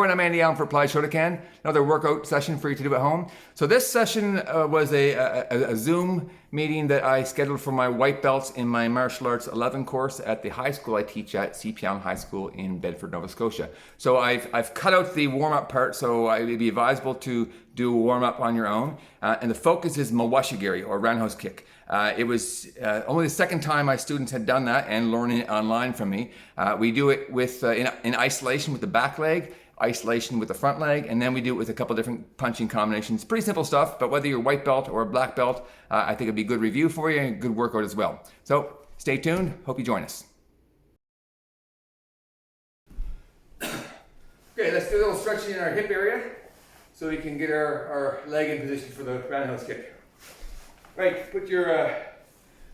everyone, I'm Andy Allen for Applied Shotokan. Another workout session for you to do at home. So this session was a Zoom meeting that I scheduled for my white belts in my martial arts 11 course at the high school I teach at, CPL High School in Bedford, Nova Scotia. So I've cut out the warm-up part, so it would be advisable to do a warm-up on your own. And the focus is Mawashi Geri, or Roundhouse kick. It was only the second time my students had done that and learning it online from me. We do it with in isolation with the back leg, isolation with the front leg, and then we do it with a couple different punching combinations. Pretty simple stuff, but whether you're a white belt or a black belt, I think it'd be a good review for you and a good workout as well. So stay tuned, hope you join us. Okay, let's do a little stretching in our hip area so we can get our leg in position for the roundhouse kick. Right, put your,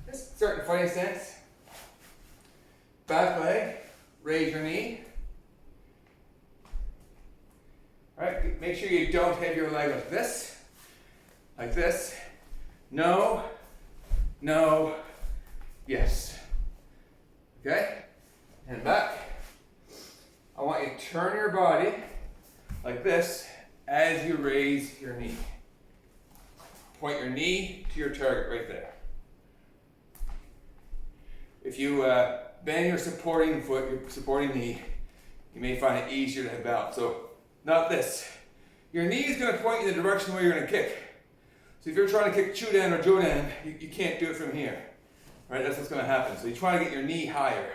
let's start in fighting stance. Back leg, raise your knee. All right, make sure you don't have your leg like this. No, no, yes. Okay, and back. I want you to turn your body like this as you raise your knee. Point your knee to your target right there. If you bend your supporting foot, your supporting knee, you may find it easier to have balance. So, not this. Your knee is going to point you in the direction where you're going to kick. So if you're trying to kick Chudan or Jodan, you can't do it from here. Right? That's what's going to happen. So you try to get your knee higher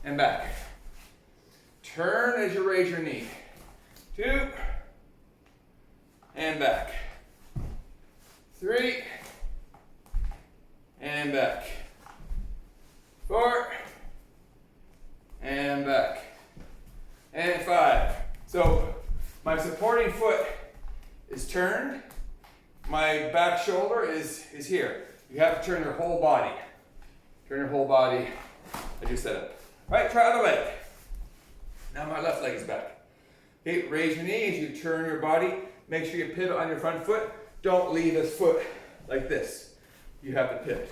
and back. Turn as you raise your knee. 2 and back. 3 and back. 4 and back. And 5. So my supporting foot is turned. My back shoulder is here. You have to turn your whole body. Turn your whole body as you set up. Right, try other leg. Now my left leg is back. Okay, raise your knee as you turn your body. Make sure you pivot on your front foot. Don't leave this foot like this. You have to pivot.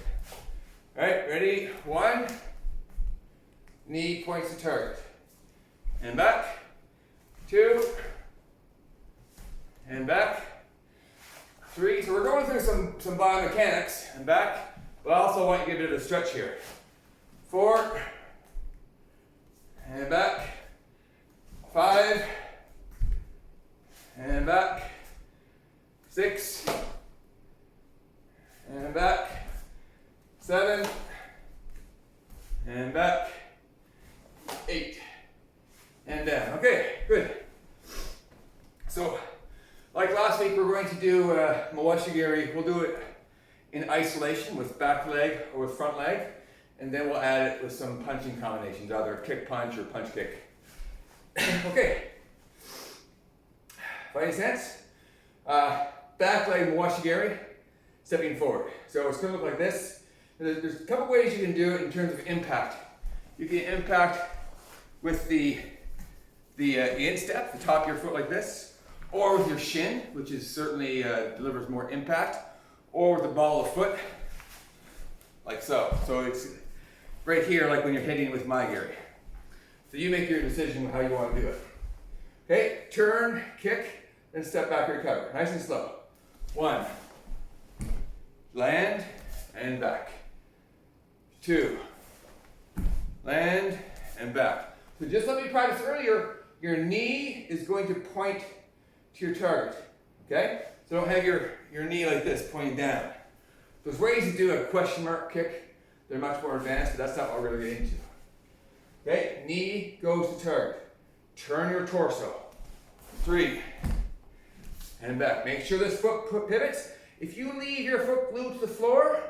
All right, ready? 1. Knee points to target. And back. 2. And back. 3. So we're going through some biomechanics and back, but I also want you to get a bit of a stretch here. 4. And back. 5. And back. 6. And back. 7. And back. 8. And down. Okay, good. So, like last week, we're going to do Mawashi Geri. We'll do it in isolation with back leg or with front leg, and then we'll add it with some punching combinations, either kick punch or punch kick. Okay. Fighting stance. Back leg Mawashi Geri, stepping forward. So it's going to look like this. There's a couple ways you can do it in terms of impact. You can impact with the instep, the top of your foot like this, or with your shin, which is certainly delivers more impact, or with the ball of foot, like so. So it's right here, like when you're hitting with my Geri. So you make your decision on how you want to do it. Okay, turn, kick, then step back, recover. Nice and slow. 1, land, and back. 2, land, and back. So just like we practiced earlier, your knee is going to point to your target, okay? So don't have your knee like this, pointing down. There's ways to do a question mark kick. They're much more advanced, but that's not what we're going to get into. Okay, knee goes to target. Turn your torso. 3, and back. Make sure this foot pivots. If you leave your foot glued to the floor,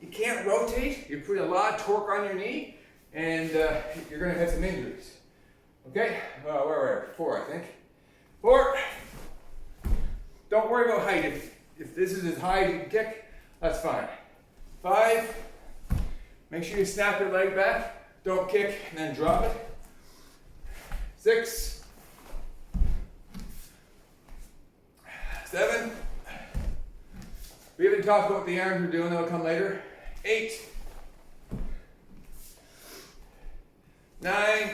you can't rotate. You're putting a lot of torque on your knee, and you're going to have some injuries. Okay, where were we? 4, I think. 4. Don't worry about height. If this is as high as you can kick, that's fine. 5. Make sure you snap your leg back. Don't kick and then drop it. 6. 7. We haven't talked about what the arms are doing. That'll come later. 8. 9.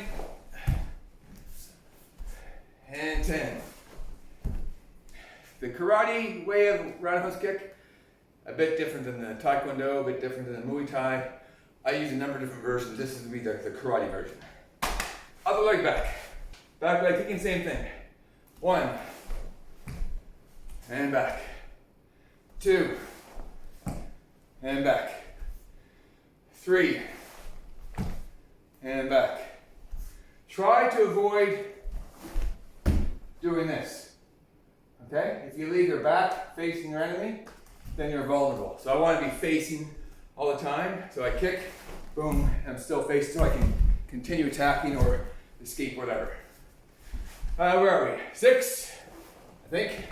karate way of roundhouse kick, a bit different than the taekwondo, a bit different than the Muay Thai. I use a number of different versions. This is the karate version. Other leg back. Back leg kicking, same thing. 1, and back. 2, and back. 3, and back. Try to avoid doing this. Okay? If you leave your back facing your enemy, then you're vulnerable. So I want to be facing all the time. So I kick, boom, and I'm still facing so I can continue attacking or escape, whatever. Where are we? 6, I think.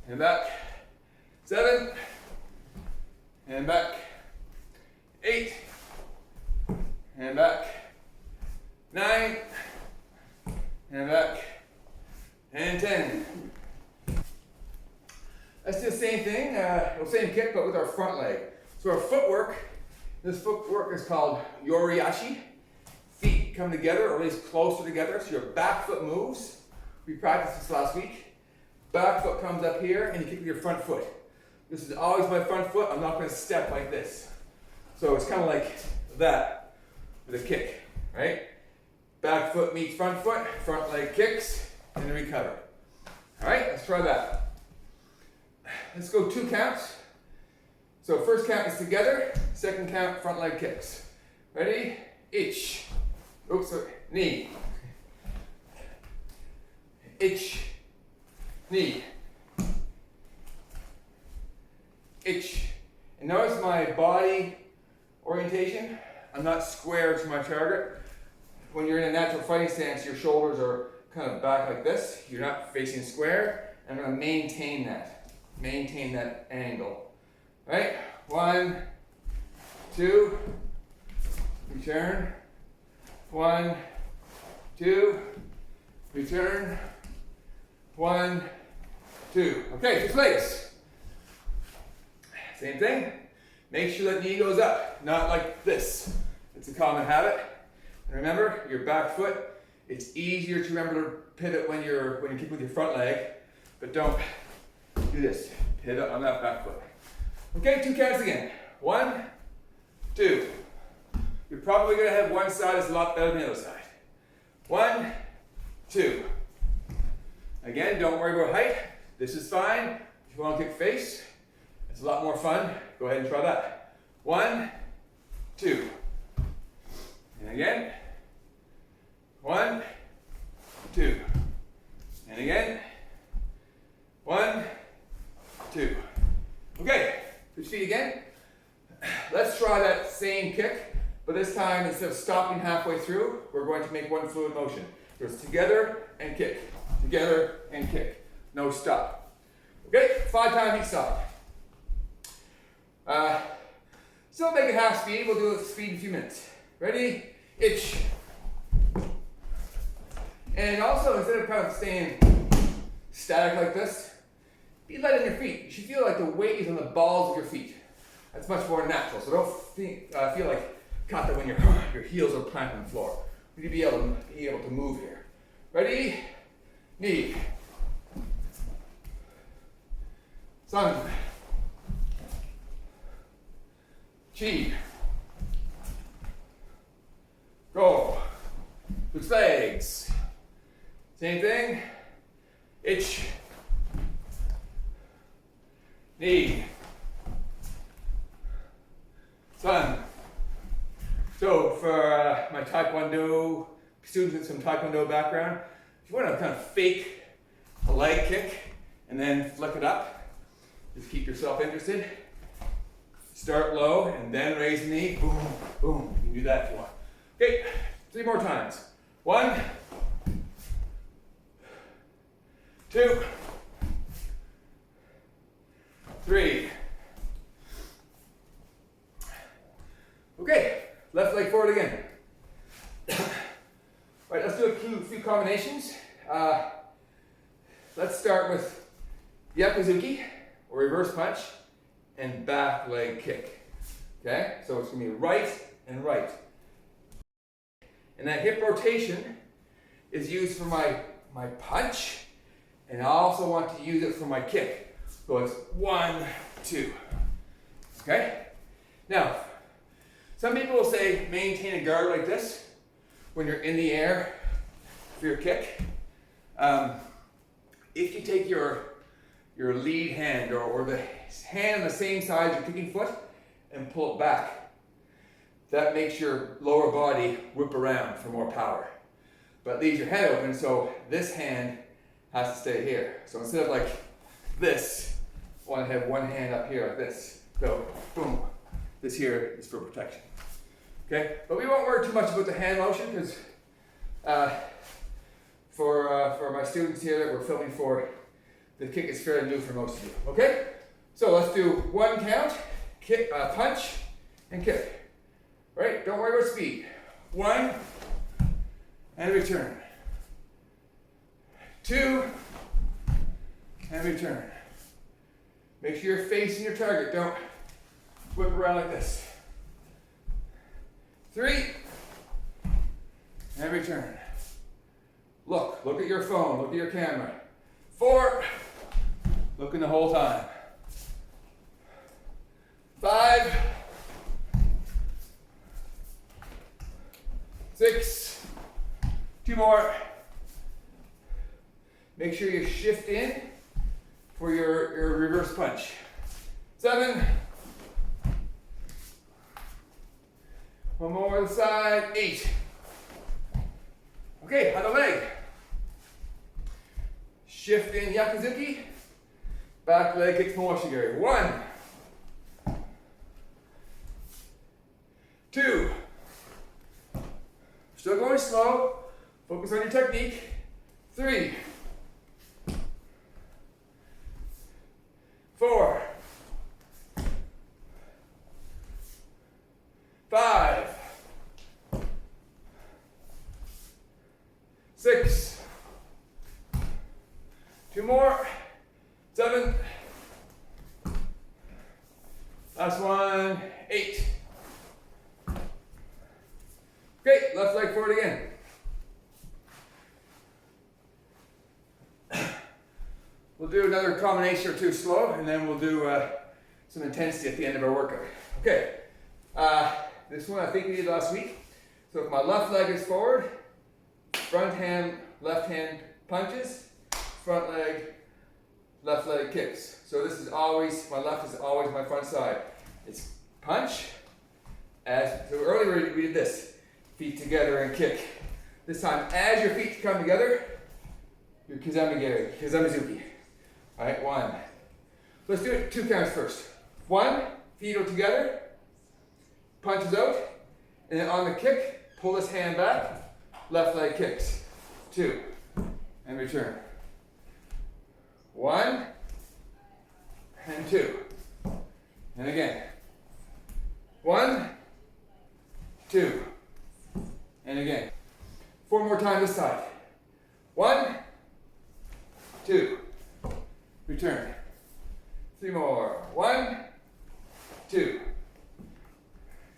And back. 7, and back. 8, and back. 9, and back. And 10. Let's do the same thing, same kick, but with our front leg. So our footwork, this footwork is called Ashi. Feet come together, or at least closer together, so your back foot moves. We practiced this last week. Back foot comes up here, and you kick with your front foot. This is always my front foot. I'm not going to step like this. So it's kind of like that with a kick, right? Back foot meets front foot, front leg kicks, and then recover. All right, let's try that. Let's go 2 counts. So first count is together, second count, front leg kicks. Ready? Ich. Oops, sorry. Knee. Ich. Knee. Ich. And notice my body orientation. I'm not square to my target. When you're in a natural fighting stance, your shoulders are kind of back like this. You're not facing square. I'm going to maintain that. Maintain that angle. Right? 1, 2, return. 1, 2, return. 1, 2. Okay, switch legs. Same thing. Make sure that knee goes up, not like this. It's a common habit. And remember, your back foot, it's easier to remember to pivot when you kick with your front leg, but don't do this. Pivot on that back foot. Okay, 2 counts again. 1, 2. You're probably going to have one side that's a lot better than the other side. 1, 2. Again, don't worry about height. This is fine. If you want to kick face, it's a lot more fun. Go ahead and try that. 1, 2. And again. 1, 2. And again. 1, 2. Okay, switch feet again. Let's try that same kick, but this time instead of stopping halfway through, we're going to make one fluid motion. So it's together and kick, together and kick. No stop. Okay, 5 times each side. Still make it half speed. We'll do it speed in a few minutes. Ready? Ich. And also, instead of kind of staying static like this, be light on your feet. You should feel like the weight is on the balls of your feet. That's much more natural. So don't feel like kata when your heels are planted on the floor. You need to be able to move here. Ready? Knee. Sun. Chi. Go. Switch legs. Same thing. Ich. Knee. Sun. So for my Taekwondo students with some Taekwondo background, if you want to kind of fake a leg kick and then flick it up, just keep yourself interested. Start low and then raise the knee. Boom, boom. You can do that if you want. Okay, 3 more times. 1, 2, 3. Okay, left leg forward again. Right, let's do a few combinations. Let's start with Gyaku or reverse punch and back leg kick. Okay, so it's going to be right and right. And that hip rotation is used for my punch And I also want to use it for my kick. So it's 1, 2. Okay? Now, some people will say maintain a guard like this when you're in the air for your kick. If you take your lead hand or the hand on the same side as your kicking foot and pull it back, that makes your lower body whip around for more power. But it leaves your head open, so this hand has to stay here. So instead of like this, I want to have one hand up here like this. So, boom. This here is for protection. Okay? But we won't worry too much about the hand motion because for my students here that we're filming for, the kick is fairly new for most of you. Okay? So let's do 1 count, kick, punch, and kick. Right? Don't worry about speed. 1, and return. 2, and return. Make sure you're facing your target. Don't whip around like this. 3, and return. Look at your phone, look at your camera. 4, looking the whole time. 5, 6, 2 more. Make sure you shift in for your reverse punch. 7, 1 more on the side, 8. Okay, other leg. Shift in Gyaku, back leg kicks Mawashi Geri. 1, 2. Still going slow. Focus on your technique. 3, 4, 5, 6, 2 more, 7, last one, 8. Okay, left leg forward again. We'll do another combination or two slow, and then we'll do some intensity at the end of our workout. Okay, this one I think we did last week. So if my left leg is forward, front hand, left hand punches, front leg, left leg kicks. So this is always, my left is always my front side. It's punch, so earlier we did this, feet together and kick. This time, as your feet come together, your Kizami Geri, Kizami Zuki. All right, 1. Let's do it 2 counts first. 1, feet are together, punches out, and then on the kick, pull this hand back, left leg kicks. 2, and return. 1, and 2. And again. 1, 2, and again. 4 more times this side. 1, 2, return. 3 more. 1, 2.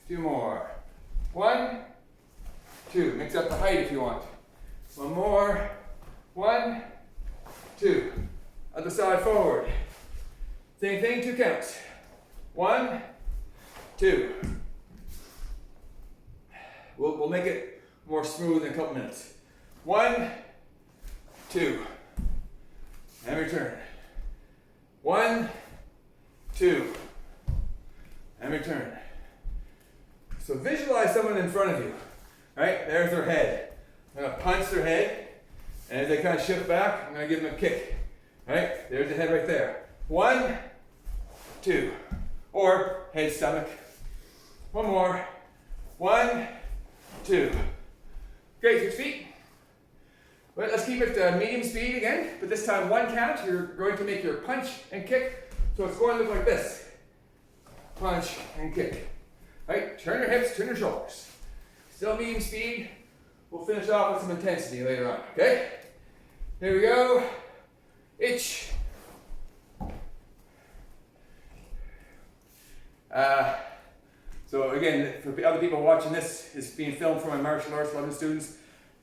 2 more. 1, 2. Mix up the height if you want. 1 more. 1, 2. Other side forward. Same thing, 2 counts. 1, 2. We'll make it more smooth in a couple minutes. 1, 2. And return. 1, 2. And return. So visualize someone in front of you. Right? There's their head. I'm going to punch their head. And as they kind of shift back, I'm going to give them a kick. Right? There's the head right there. 1, 2. Or head, stomach. 1 more. 1, 2. Great, 6 feet. Well, let's keep it medium speed again, but this time 1 count. You're going to make your punch and kick. So it's going to look like this. Punch and kick. Right? Turn your hips, turn your shoulders. Still medium speed. We'll finish off with some intensity later on. Okay? Here we go. Itch. So again, for other people watching this, it's being filmed for my martial arts 11 students.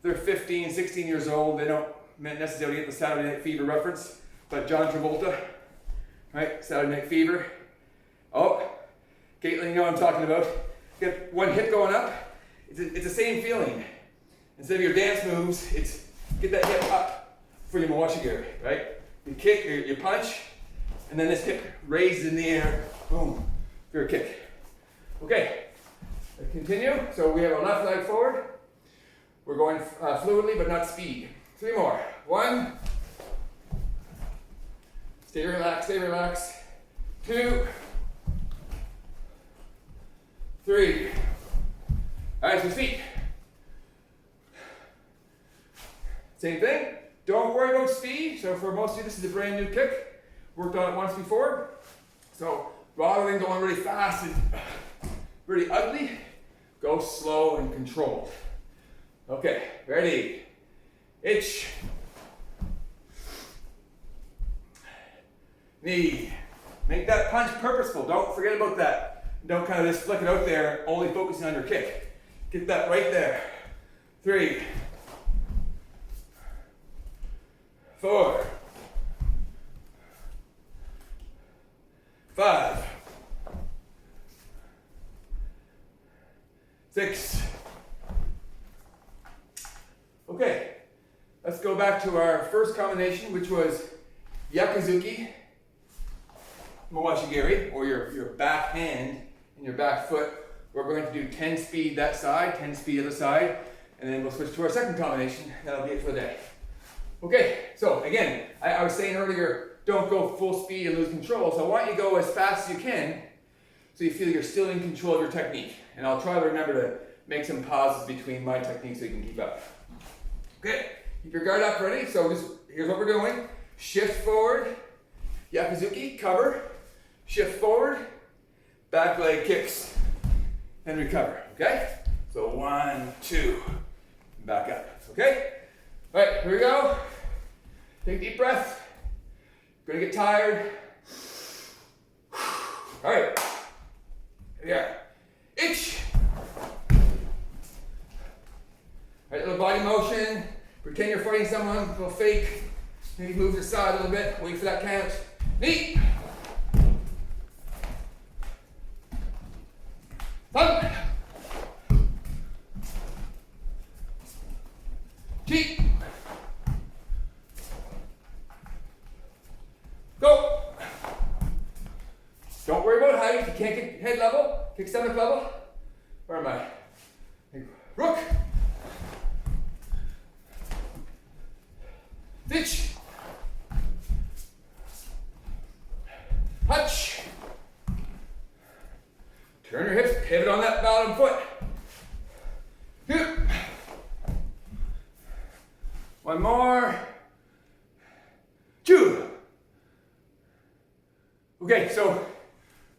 They're 15, 16 years old. They don't meant necessarily get the Saturday Night Fever reference, but John Travolta, right? Saturday Night Fever. Oh, Caitlin, you know what I'm talking about. Get one hip going up. It's the same feeling. Instead of your dance moves, it's get that hip up for your Mawashi Geri, right? You kick, you punch, and then this hip raised in the air, boom, for your kick. Okay, let's continue. So we have our left leg forward. We're going fluidly, but not speed. 3 more. 1. Stay relaxed, stay relaxed. 2. 3. All right, so feet. Same thing. Don't worry about speed. So for most of you, this is a brand new kick. Worked on it once before. So rather than going really fast and really ugly, go slow and controlled. Okay, ready. Itch. Knee. Make that punch purposeful. Don't forget about that. Don't kind of just flick it out there, only focusing on your kick. Get that right there. 3. 4. 5. 6. Okay, let's go back to our first combination, which was Zuki, Mawashi Geri, or your back hand and your back foot. We're going to do 10 speed that side, 10 speed other side, and then we'll switch to our second combination. That'll be it for the day. Okay, so again, I was saying earlier, don't go full speed and lose control. So I want you to go as fast as you can so you feel you're still in control of your technique. And I'll try to remember to make some pauses between my techniques so you can keep up. Okay, keep your guard up, ready? So here's what we're doing. Shift forward, Zuki, cover. Shift forward, back leg kicks, and recover, okay? So 1, 2, back up, okay? All right, here we go. Take a deep breath. Gonna get tired. All right, here we are. Itch. All right, little body motion. Pretend you're fighting someone, a little fake. Maybe move to the side a little bit, wait for that count. Knee. Thumb. Cheek. Go. Don't worry about height. If you can't get head level, kick stomach level. Where am I? Rook. Ditch. Hutch. Turn your hips, pivot on that bottom foot. Good. One more. 2. Okay, so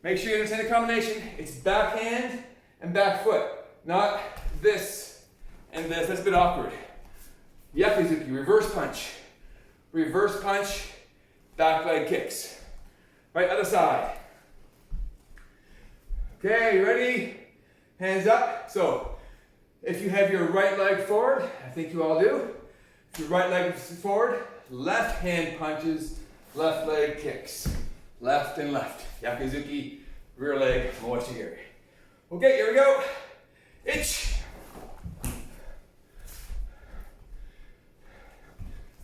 make sure you understand the combination. It's back hand and back foot, not this and this. That's a bit awkward. Zuki, reverse punch. Reverse punch, back leg kicks. Right, other side. Okay, you ready? Hands up. So, if you have your right leg forward, I think you all do. If your right leg is forward, left hand punches, left leg kicks. Left and left. Zuki, rear leg, Mawashi Geri. Okay, here we go. Itch.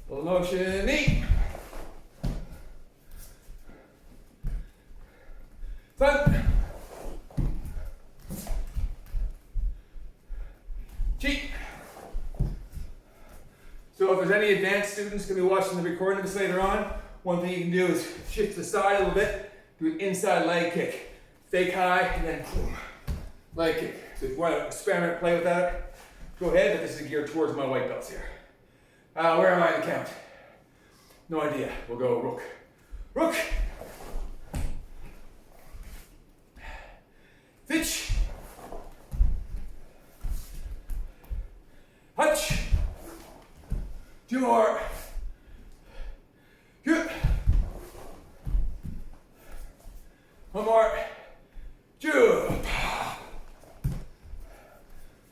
Little motion, knee. Thumb. Cheek. So if there's any advanced students going to be watching the recording of this later on, one thing you can do is shift to the side a little bit, do an inside leg kick. Fake high, and then boom, leg kick. So if you want to experiment, play with that, go ahead, but this is geared towards my white belts here. Where am I in the count? No idea. We'll go rook. Rook. Fitch. Hutch. 2 more. Good. 1 more. 2.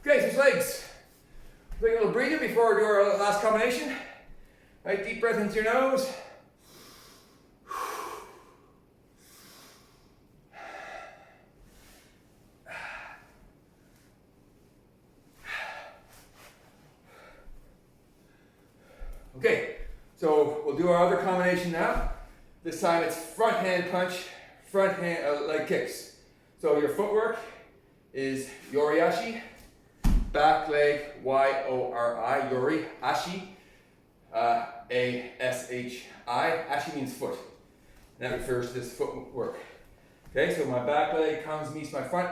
Okay, switch legs. Take a little breather before we do our last combination. Right, deep breath into your nose. Okay, so we'll do our other combination now. This time it's front hand punch, front hand leg kicks. So your footwork is Yori Ashi, back leg Y-O-R-I, Yori, Ashi, A-S-H-I. Ashi means foot. And that refers to this footwork. Okay, so my back leg comes, meets my front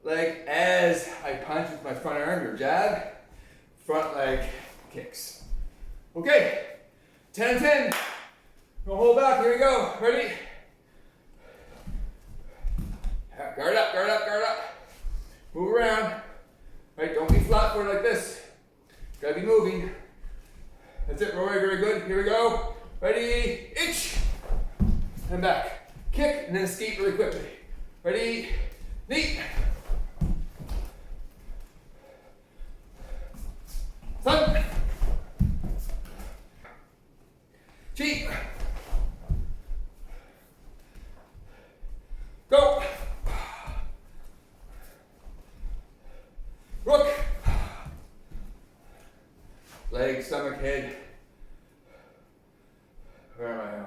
leg as I punch with my front arm, your jab, front leg kicks. Okay, 10 and 10. Don't hold back, here we go. Ready? Guard up, guard up, guard up. Move around. Right, don't be flat footed like this. Gotta be moving. That's it, Roy, very good. Here we go. Ready, itch. And back. Kick, and then escape really quickly. Ready, knee. Sun. Cheek. Go. Rook. Leg, stomach, head. Where am I?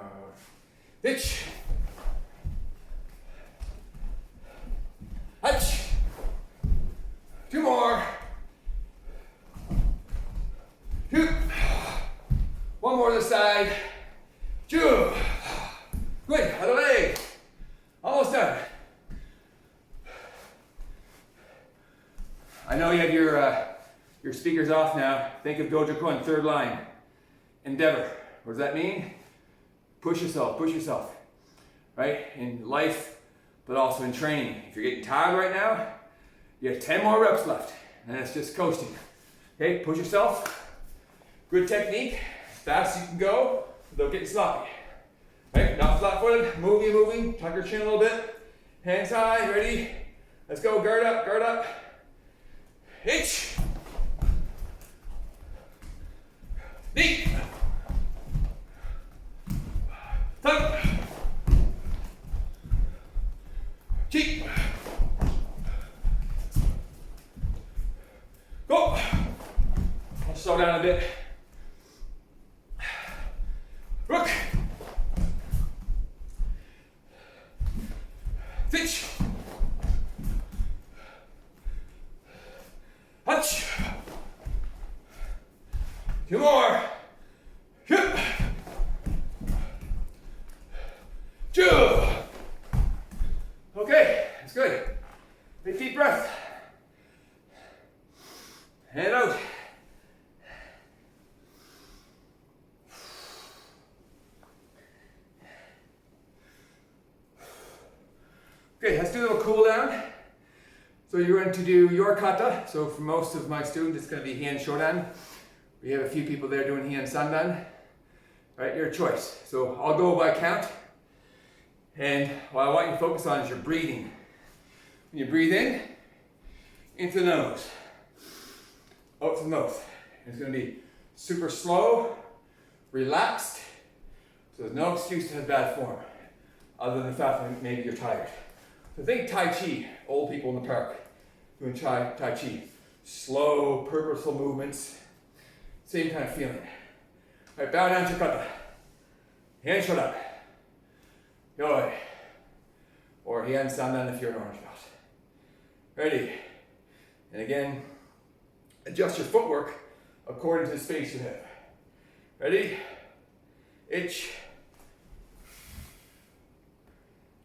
Pitch. Hutch. Two more. Two. One more this side. Two. Good. Other leg. Almost done. I know you have your speakers off now. Think of Dojo-kun, third line. Endeavor. What does that mean? Push yourself, right? In life, but also in training. If you're getting tired right now, you have 10 more reps left, and it's just coasting. Okay, push yourself. Good technique, as fast as you can go, without getting sloppy. Right, not flat-footed, moving, tuck your chin a little bit. Hands high, ready? Let's go, guard up. Hitch. Knee. Tuck. Cheek. Go. I'll slow down a bit. Rook. Pitch. Hutch. Two more. Hip. Two. Okay, that's good. Big deep breath. Hand out. Okay, let's do a little cool down. So you're going to do your kata. So for most of my students, it's going to be Hien Shodan. We have a few people there doing Hien Sandan. Right, your choice. So I'll go by count. And what I want you to focus on is your breathing. When you breathe in, into the nose, out to the mouth. It's going to be super slow, relaxed, so there's no excuse to have bad form, other than the fact that maybe you're tired. So think Tai Chi, old people in the park doing Tai Chi. Slow, purposeful movements, same kind of feeling. All right, bow down to your kata. Hand shut up. Yoi. Or Hien Sandan if you're an orange belt. Ready. And again, adjust your footwork according to the space you have. Ready? Itch.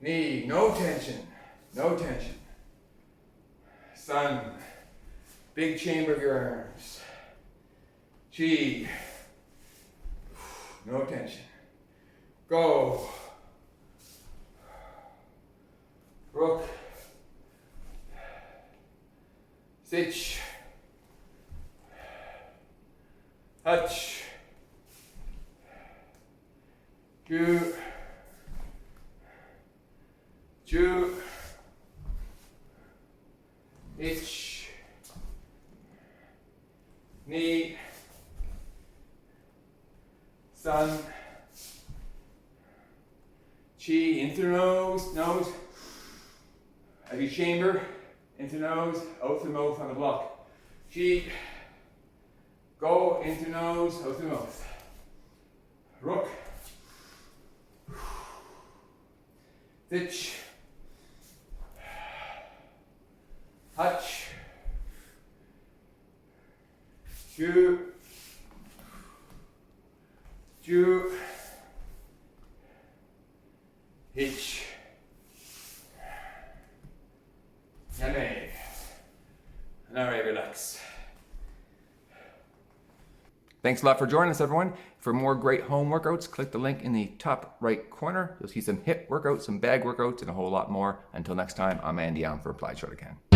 Knee, no tension. No tension. Sun. Big chamber of your arms. Chi. No tension. Go. Rook. Sitch. Hutch. Ju. Ju. Itch. Knee. Sun. Chi in through nose. As you chamber, in through nose, out through mouth on the block. Chi. Go in through nose, out through mouth. Rook. Ditch. Touch. Ju. Hitch. Yummy. And alright, relax. Thanks a lot for joining us, everyone. For more great home workouts, click the link in the top right corner. You'll see some hip workouts, some bag workouts, and a whole lot more. Until next time, I'm Andy Allen for Applied Shotokan.